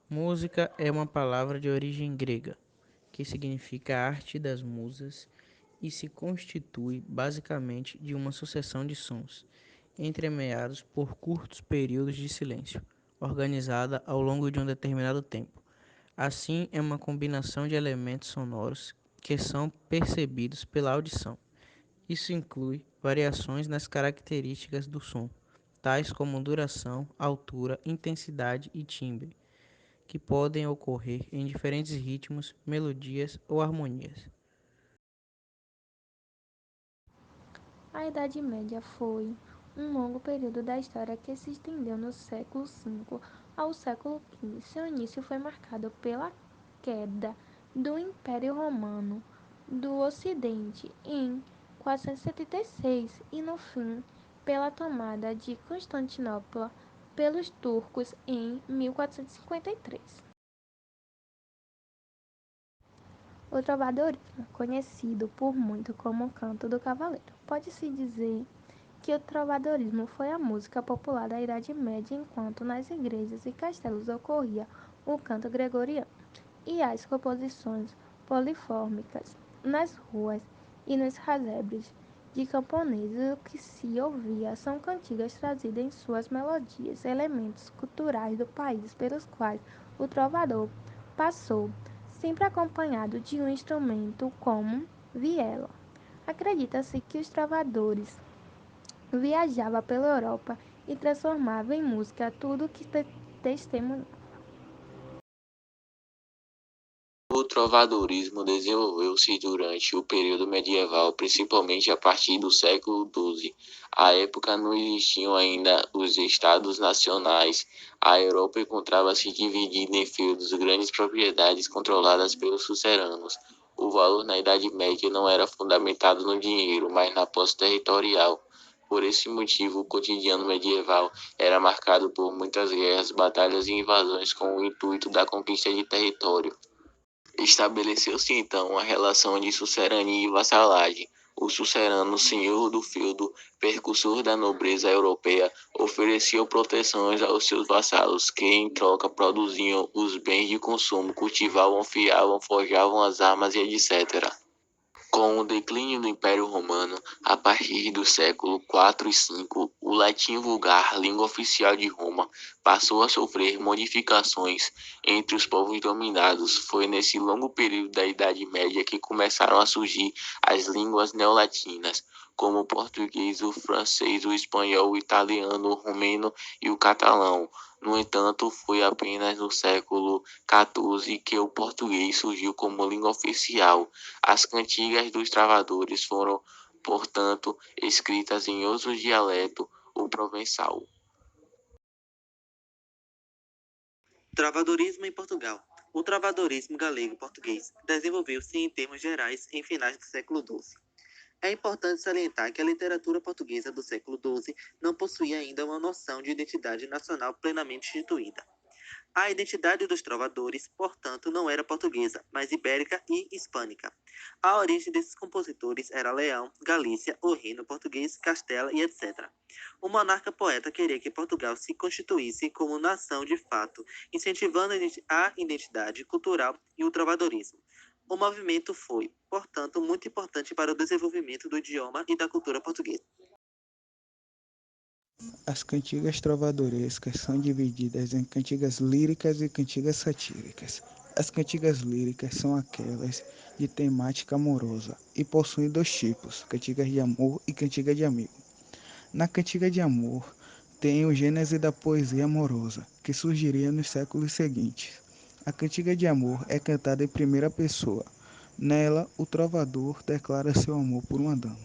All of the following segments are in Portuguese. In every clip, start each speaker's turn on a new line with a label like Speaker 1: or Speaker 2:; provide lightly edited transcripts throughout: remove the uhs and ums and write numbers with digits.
Speaker 1: Música é uma palavra de origem grega, que significa arte das musas e se constitui basicamente de uma sucessão de sons, entremeados por curtos períodos de silêncio, organizada ao longo de um determinado tempo. Assim, é uma combinação de elementos sonoros que são percebidos pela audição. Isso inclui variações nas características do som, tais como duração, altura, intensidade e timbre, que podem ocorrer em diferentes ritmos, melodias ou harmonias.
Speaker 2: A Idade Média foi um longo período da história que se estendeu do século V ao século XV. Seu início foi marcado pela queda do Império Romano do Ocidente em 476 e no fim pela tomada de Constantinopla pelos turcos em 1453. O trovadorismo, conhecido por muito como o canto do cavaleiro, pode-se dizer que o trovadorismo foi a música popular da Idade Média, enquanto nas igrejas e castelos ocorria o canto gregoriano e as composições polifônicas nas ruas e nos casebres de camponeses. O que se ouvia são cantigas trazidas em suas melodias elementos culturais do país pelos quais o trovador passou, sempre acompanhado de um instrumento como viela. Acredita-se que os trovadores viajava pela Europa e transformava em música tudo que testemunhava.
Speaker 3: O trovadorismo desenvolveu-se durante o período medieval, principalmente a partir do século XII. À época não existiam ainda os estados nacionais. A Europa encontrava-se dividida em feudos, grandes propriedades controladas pelos suzeranos. O valor na Idade Média não era fundamentado no dinheiro, mas na posse territorial. Por esse motivo, o cotidiano medieval era marcado por muitas guerras, batalhas e invasões com o intuito da conquista de território. Estabeleceu-se então a relação de sucerania e vassalagem. O sucerano, senhor do feudo, precursor da nobreza europeia, oferecia proteções aos seus vassalos, que em troca produziam os bens de consumo, cultivavam, fiavam, forjavam as armas e etc. Com o declínio do Império Romano, a partir do século IV e V, o latim vulgar, língua oficial de Roma, passou a sofrer modificações entre os povos dominados. Foi nesse longo período da Idade Média que começaram a surgir as línguas neolatinas, como o português, o francês, o espanhol, o italiano, o romeno e o catalão. No entanto, foi apenas no século XIV que o português surgiu como língua oficial. As cantigas dos trovadores foram, portanto, escritas em outro dialeto, o provençal. Travadorismo em Portugal. O travadorismo galego-português desenvolveu-se em termos gerais em finais do século XII. É importante salientar que a literatura portuguesa do século XII não possuía ainda uma noção de identidade nacional plenamente instituída. A identidade dos trovadores, portanto, não era portuguesa, mas ibérica e hispânica. A origem desses compositores era Leão, Galícia, o Reino Português, Castela e etc. O monarca poeta queria que Portugal se constituísse como nação de fato, incentivando a identidade cultural e o trovadorismo. O movimento foi, portanto, muito importante para o desenvolvimento do idioma e da cultura portuguesa.
Speaker 4: As cantigas trovadorescas são divididas em cantigas líricas e cantigas satíricas. As cantigas líricas são aquelas de temática amorosa e possuem dois tipos, cantigas de amor e cantiga de amigo. Na cantiga de amor, tem o gênese da poesia amorosa, que surgiria nos séculos seguintes. A cantiga de amor é cantada em primeira pessoa. Nela, o trovador declara seu amor por uma dama.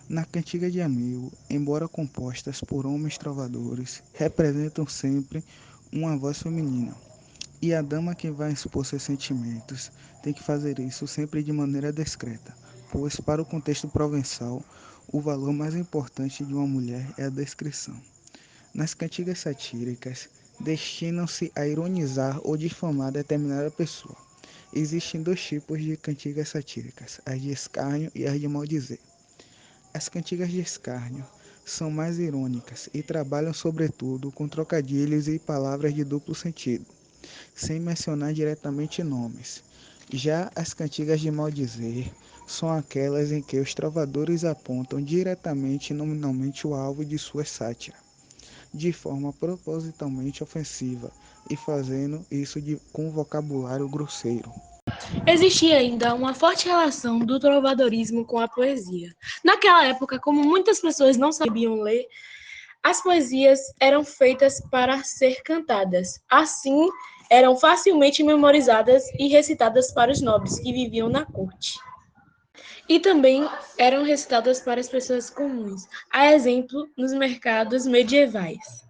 Speaker 4: Na cantiga de amigo, embora compostas por homens trovadores, representam sempre uma voz feminina. E a dama que vai expor seus sentimentos tem que fazer isso sempre de maneira discreta, pois para o contexto provençal, o valor mais importante de uma mulher é a descrição. Nas cantigas satíricas, destinam-se a ironizar ou difamar determinada pessoa. Existem dois tipos de cantigas satíricas, as de escárnio e as de maldizer. As cantigas de escárnio são mais irônicas e trabalham sobretudo com trocadilhos e palavras de duplo sentido. sem mencionar diretamente nomes. Já as cantigas de maldizer são aquelas em que os trovadores apontam diretamente e nominalmente o alvo de sua sátira, de forma propositalmente ofensiva e fazendo isso com vocabulário grosseiro.
Speaker 5: Existia ainda uma forte relação do trovadorismo com a poesia. Naquela época, como muitas pessoas não sabiam ler, as poesias eram feitas para ser cantadas. Assim, eram facilmente memorizadas e recitadas para os nobres que viviam na corte. E também eram recitadas para as pessoas comuns, a exemplo, nos mercados medievais.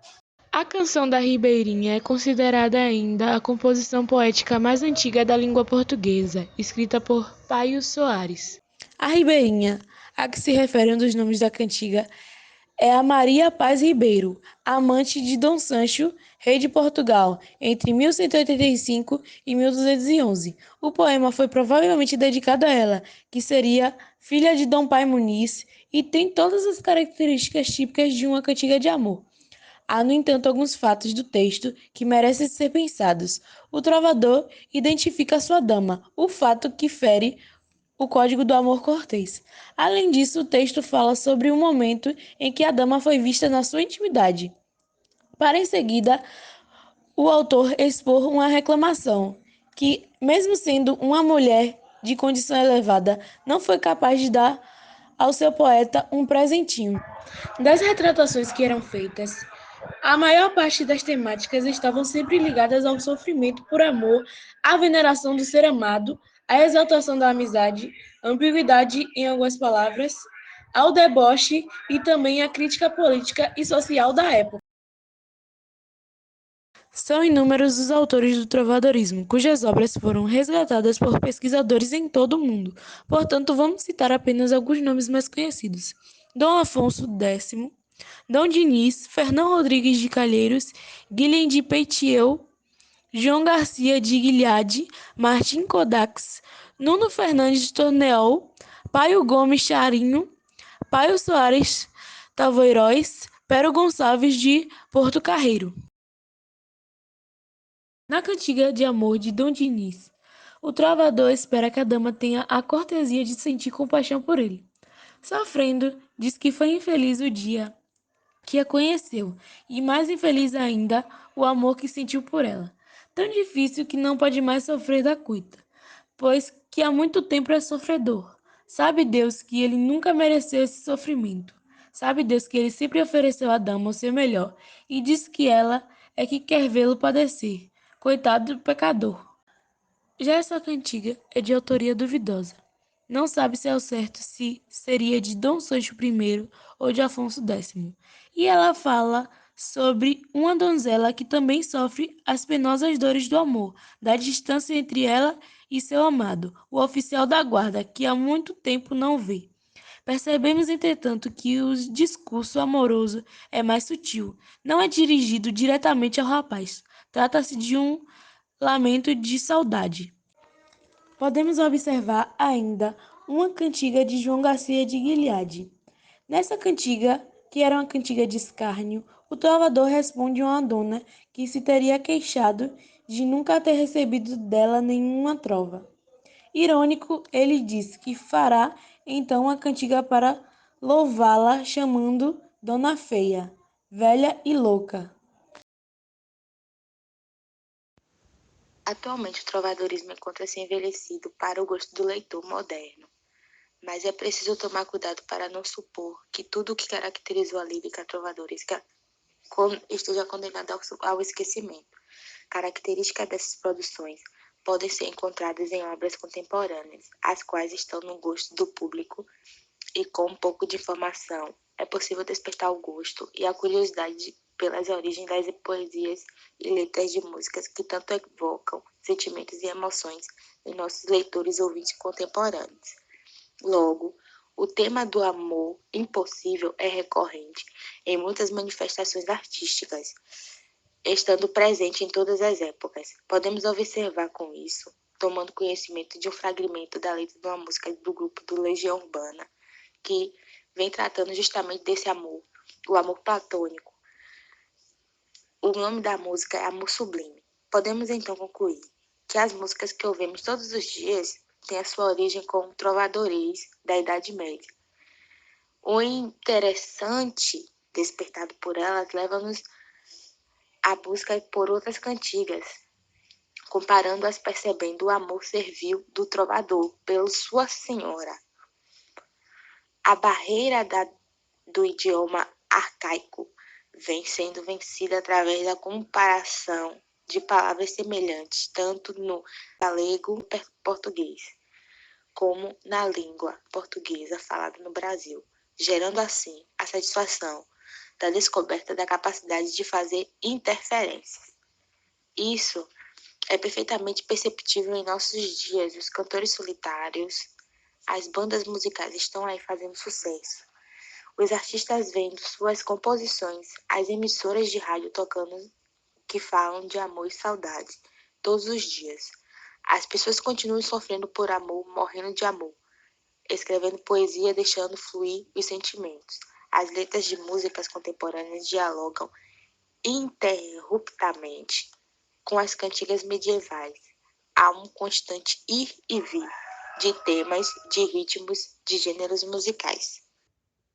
Speaker 5: A canção da Ribeirinha é considerada ainda a composição poética mais antiga da língua portuguesa, escrita por Paio Soares. A Ribeirinha, a que se refere um dos nomes da cantiga, é a Maria Paz Ribeiro, amante de Dom Sancho, rei de Portugal, entre 1185 e 1211. O poema foi provavelmente dedicado a ela, que seria filha de Dom Pai Muniz e tem todas as características típicas de uma cantiga de amor. Há, no entanto, alguns fatos do texto que merecem ser pensados. O trovador identifica sua dama, o fato que fere o código do amor cortês. Além disso, o texto fala sobre um momento em que a dama foi vista na sua intimidade, para em seguida o autor expor uma reclamação, que, mesmo sendo uma mulher de condição elevada, não foi capaz de dar ao seu poeta um presentinho. Das retratações que eram feitas, a maior parte das temáticas estavam sempre ligadas ao sofrimento por amor, à veneração do ser amado, à exaltação da amizade, ambiguidade em algumas palavras, ao deboche e também à crítica política e social da época. São inúmeros os autores do trovadorismo, cujas obras foram resgatadas por pesquisadores em todo o mundo. Portanto, vamos citar apenas alguns nomes mais conhecidos. Dom Afonso X, Dom Diniz, Fernão Rodrigues de Calheiros, Guilhem de Peitiel, João Garcia de Guilhade, Martim Codax, Nuno Fernandes de Torneol, Paio Gomes Charinho, Paio Soares Tavoiróis, Pero Gonçalves de Porto Carreiro. Na cantiga de amor de Dom Diniz, o trovador espera que a dama tenha a cortesia de sentir compaixão por ele. Sofrendo, diz que foi infeliz o dia que a conheceu, e mais infeliz ainda o amor que sentiu por ela. Tão difícil que não pode mais sofrer da cuita, pois que há muito tempo é sofredor. Sabe Deus que ele nunca mereceu esse sofrimento. Sabe Deus que ele sempre ofereceu à dama o seu melhor, e diz que ela é que quer vê-lo padecer. Coitado do pecador. Já essa cantiga é de autoria duvidosa. Não sabe se ao certo se seria de Dom Sancho I ou de Afonso X. E ela fala sobre uma donzela que também sofre as penosas dores do amor, da distância entre ela e seu amado, o oficial da guarda, que há muito tempo não vê. Percebemos, entretanto, que o discurso amoroso é mais sutil, não é dirigido diretamente ao rapaz. Trata-se de um lamento de saudade. Podemos observar ainda uma cantiga de João Garcia de Guilhade. Nessa cantiga, que era uma cantiga de escárnio, o trovador responde a uma dona que se teria queixado de nunca ter recebido dela nenhuma trova. Irônico, ele diz que fará então uma cantiga para louvá-la, chamando Dona Feia, velha e louca.
Speaker 6: Atualmente, o trovadorismo encontra-se envelhecido para o gosto do leitor moderno, mas é preciso tomar cuidado para não supor que tudo o que caracterizou a lírica trovadoresca esteja condenado ao esquecimento. Características dessas produções podem ser encontradas em obras contemporâneas, as quais estão no gosto do público e com um pouco de informação é possível despertar o gosto e a curiosidade pelas origens das poesias e letras de músicas que tanto evocam sentimentos e emoções em nossos leitores e ouvintes contemporâneos. Logo, o tema do amor impossível é recorrente em muitas manifestações artísticas, estando presente em todas as épocas. Podemos observar com isso, tomando conhecimento de um fragmento da letra de uma música do grupo do Legião Urbana, que vem tratando justamente desse amor, o amor platônico. O nome da música é Amor Sublime. Podemos então concluir que as músicas que ouvimos todos os dias têm a sua origem com o trovadorismo da Idade Média. O interessante despertado por elas leva-nos à busca por outras cantigas, comparando-as percebendo o amor servil do trovador pela sua senhora. A barreira do idioma arcaico vem sendo vencida através da comparação de palavras semelhantes, tanto no galego e português, como na língua portuguesa falada no Brasil, gerando assim a satisfação da descoberta da capacidade de fazer interferências. Isso é perfeitamente perceptível em nossos dias. Os cantores solitários, as bandas musicais estão aí fazendo sucesso. Os artistas vendo suas composições, as emissoras de rádio tocando que falam de amor e saudade todos os dias. As pessoas continuam sofrendo por amor, morrendo de amor, escrevendo poesia, deixando fluir os sentimentos. As letras de músicas contemporâneas dialogam ininterruptamente com as cantigas medievais. Há um constante ir e vir de temas, de ritmos, de gêneros musicais.